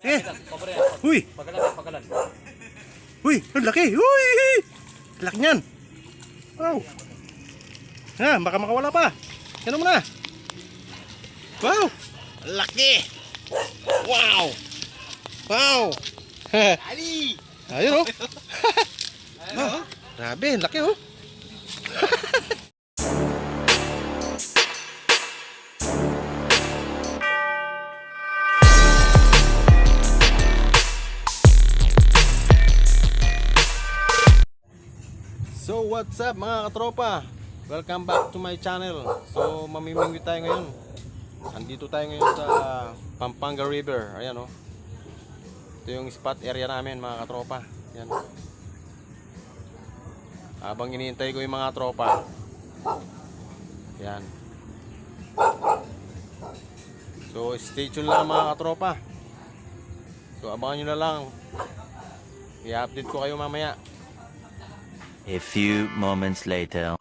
Eh. Uy. Uy, ang laki. Uy. Laki niyan. Wow. Ha, baka makawala pa. Yan mo na. Wow. Laki. Wow. Wow. Ali. Ayun oh. Oh, grabe, laki oh. So what's up mga katropa? Welcome back to my channel. So mamimingwi tayo ngayon. Andito tayo ngayon sa Pampanga River. Ayan oh. Ito yung spot area namin mga katropa. Ayan. Habang iniintay ko yung mga tropa. Ayan. So stay tuned lang mga katropa. So abangan nyo na lang. I-update ko kayo mamaya. A few moments later.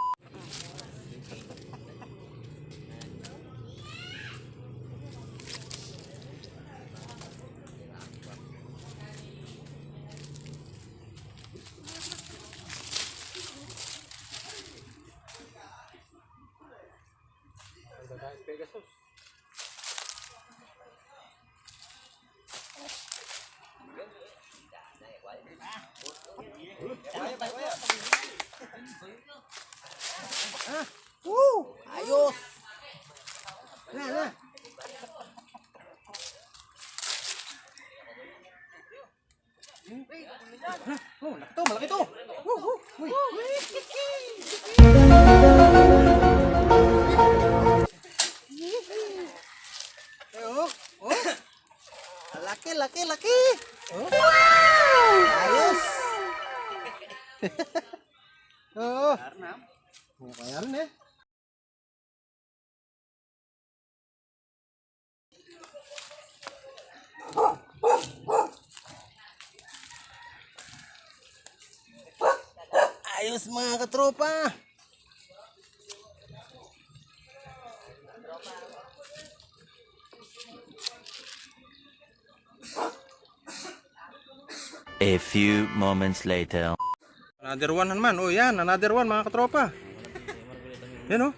Ayos. Na. Oh, laki to, malaki to. Uy. Laki. Oh. Ayos. Oo. Oh, kaya rin eh. Ayos mga katropa. A few moments later. Another one naman. Oh, yan, another one mga katropa. Yan oh.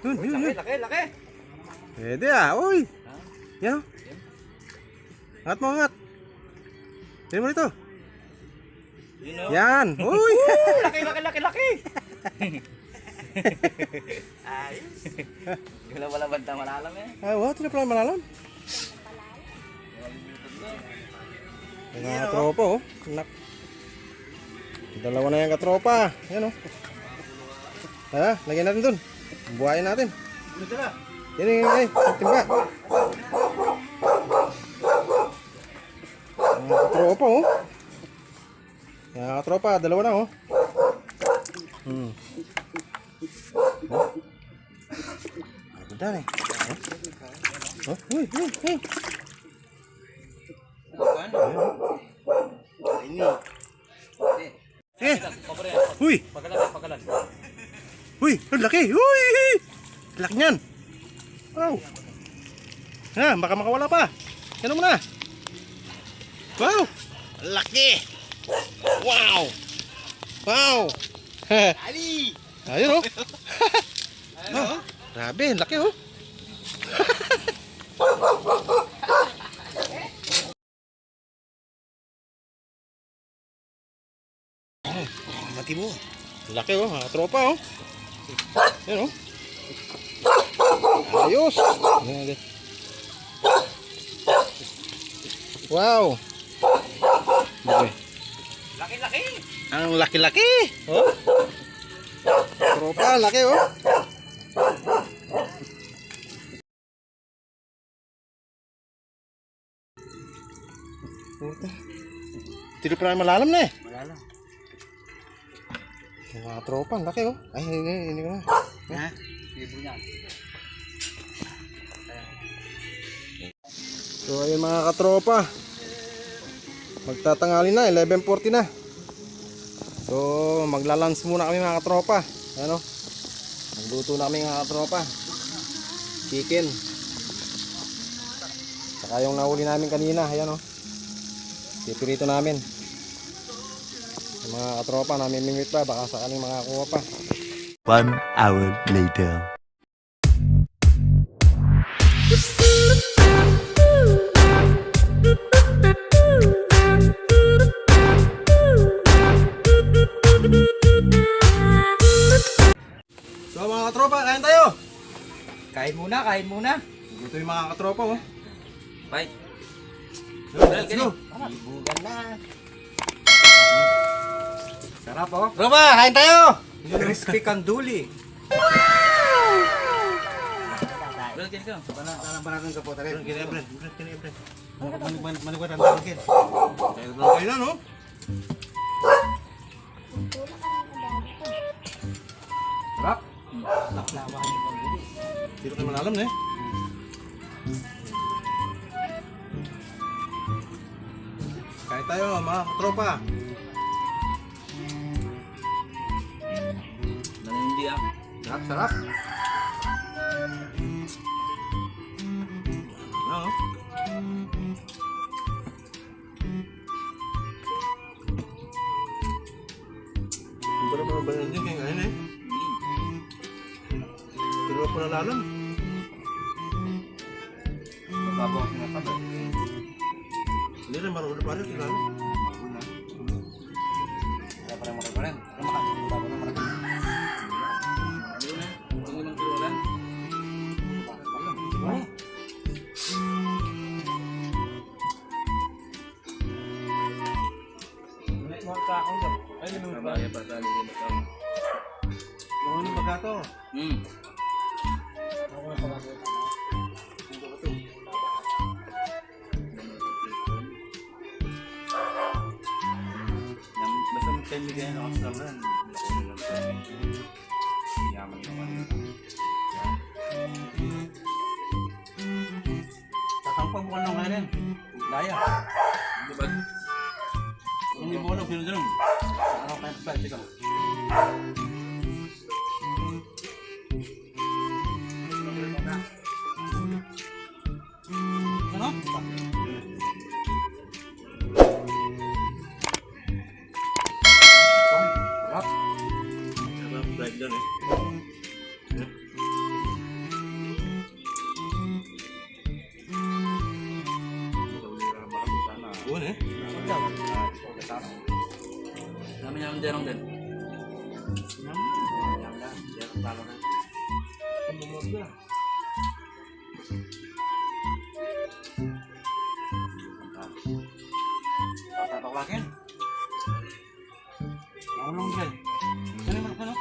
Yun. Laki. Pwede ah, uy. Yan oh. Angat. Tingnan mo rito. Yan, uy. Laki. Ayos. Wala banta malalam eh. Ay, wow, ito na pala malalam. Mga katropa oh. Dalawa na yung katropa. Yan oh. Tara, lagyan natin dun. Buhayin natin. Yan yung timba. Mga katropa oh. Mga katropa, dalawa na oh. Ganda eh. Oh, uy. Eh. Uy. Uy, ang laki. Uy. Laki niyan. Wow. Ha, baka makawala pa. Yan mo na. Wow. Laki. Wow. Ali. Ayun oh. Oh, grabe, laki oh. Mati mo. Laki oh, mga tropa oh. Yan oh. Ayos. Wow. Okay. Laki. Ang laki-laki. Oh. Tropa, laki oh. Puta. Tiro pa na malalam na eh. Malalam. Mga tropa, ang laki oh. Ay, ini ko na. Ha? Libo niya. So ayun mga katropa, magtatangali na, 11:40 na. So maglalunch muna kami mga katropa. Ano? Magluto na kami mga katropa. Chicken. Saka yung nahuli namin kanina, ayan o. Pipirito namin. Yung mga katropa, namimingwit pa, baka sakaling makakuha pa. 1 hour later. So mga katropa, kain tayo! Kain muna. Ito yung mga katropa oh. Bye. Let's go! Ibugan na. Sarap oh. Tropa, kain tayo! Crispy kanduli. Bro, kini ka. Tanang banatan ka po tali. Kini Efren. Maniguan ang tawagin. Kain na no? Sarap. Laklawa ni kanduli. Dito kayo malalam na eh. Kain tayo mga katropa. Nanindi ah. Sarap. Ano? Hindi ko naman ba yun dyan kaya ngayon eh. Pero pa nalalam. Babawas na pa. Hindi rin marunong pa rin sila. Wala pa rin makakulan. Bago na marating. Ano na? Tungo ng turulan. Kabaya pa tali din ito. Marunong ba gato? Basta magkaibigan ako sa laman. Yaman naman. Tatampang mo ka nung ngayon. Daya. Diba? Hindi mo alam, sino-sino. Ano kayo pwede ka? Ano? Sarap. Sarap break dyan eh. Buwan eh. Namin namin derong din. Tatapaklakin. Naulong dyan. Ano naman ano?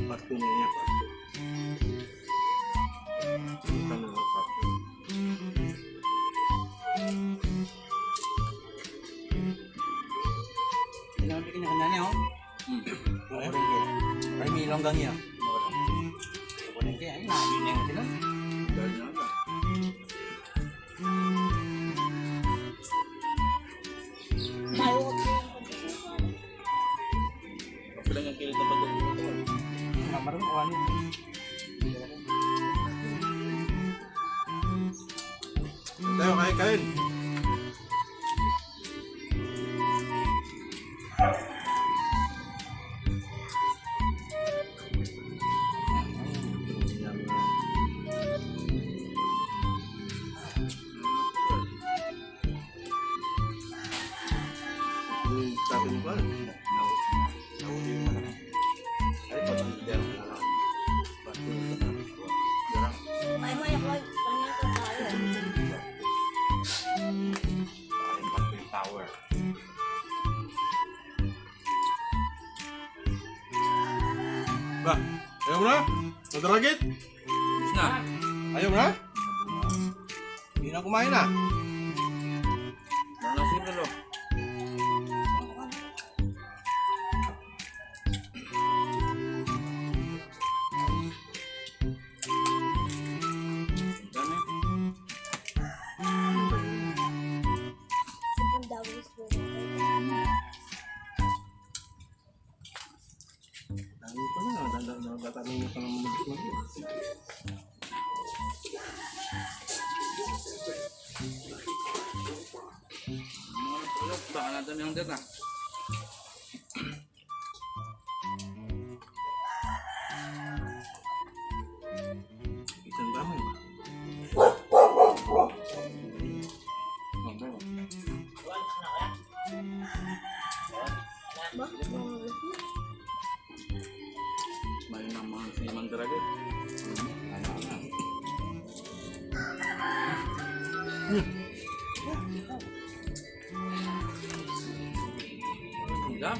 Pasto na niya. Pasto na pasto. Sinabi kanya-kanya niya, oh. Ay, may ilonggang niya. Kukunin kaya, ay, namin niya sila. Dahil na lang. Kapilang yung kilit na pagkakuha. Namarang ko ano. Tayo kain. Sabi mo ba? Nahuli yung malaki. Ay, pag ang derong na lang. Pasto na lang. Derang. Tower. Ba, ayaw mo na? Nadaragit? Tapos na. Ayaw mo na? Hindi na kumain na. Mga sino lo? Dami pa na. Tatanungin pa ng mga Baka natin yung dito. Isang dami ba? May mga sinimang talaga. Enggak.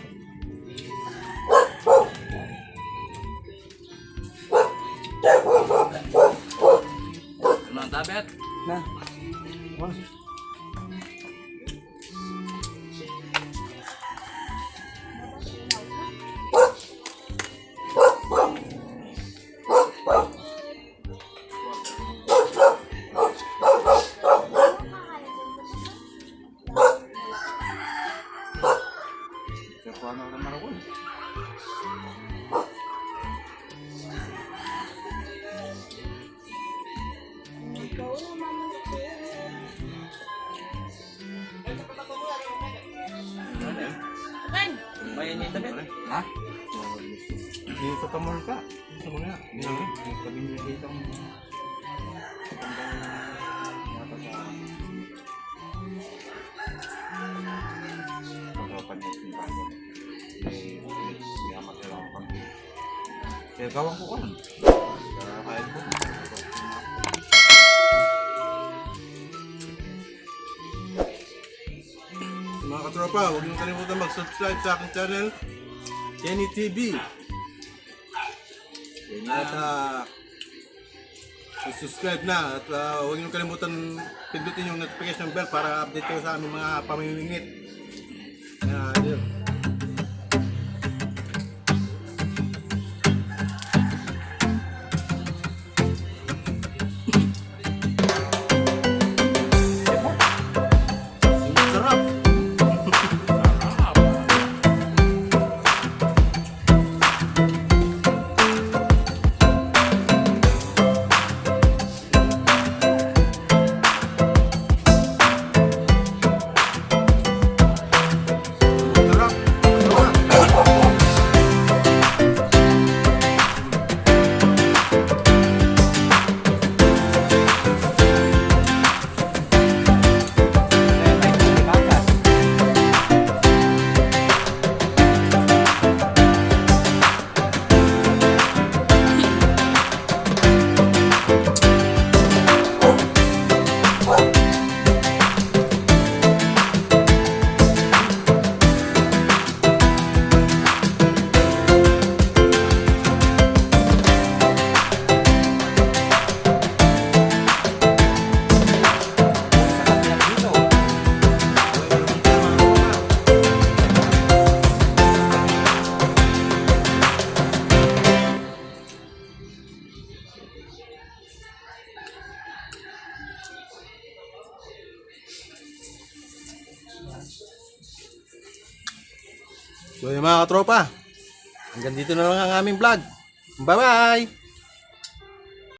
Emang tabet? Na. Siapa orang marahun? May ini tabet? Hah? Di sa kamor ka. Sa mga. Di na. Sabi niya dito. Kaya gawang ko kan. Kaya ko. Mga katropa, huwag niyo kalimutan mag-subscribe sa aking channel, Kenny TV. At subscribe na at huwag niyo kalimutan pindutin yung notification bell para update kayo sa aming mga pamimingit. Yun. Sarap! Sarap! So yung mga katropa, hanggang dito na lang ang aming vlog. Bye bye!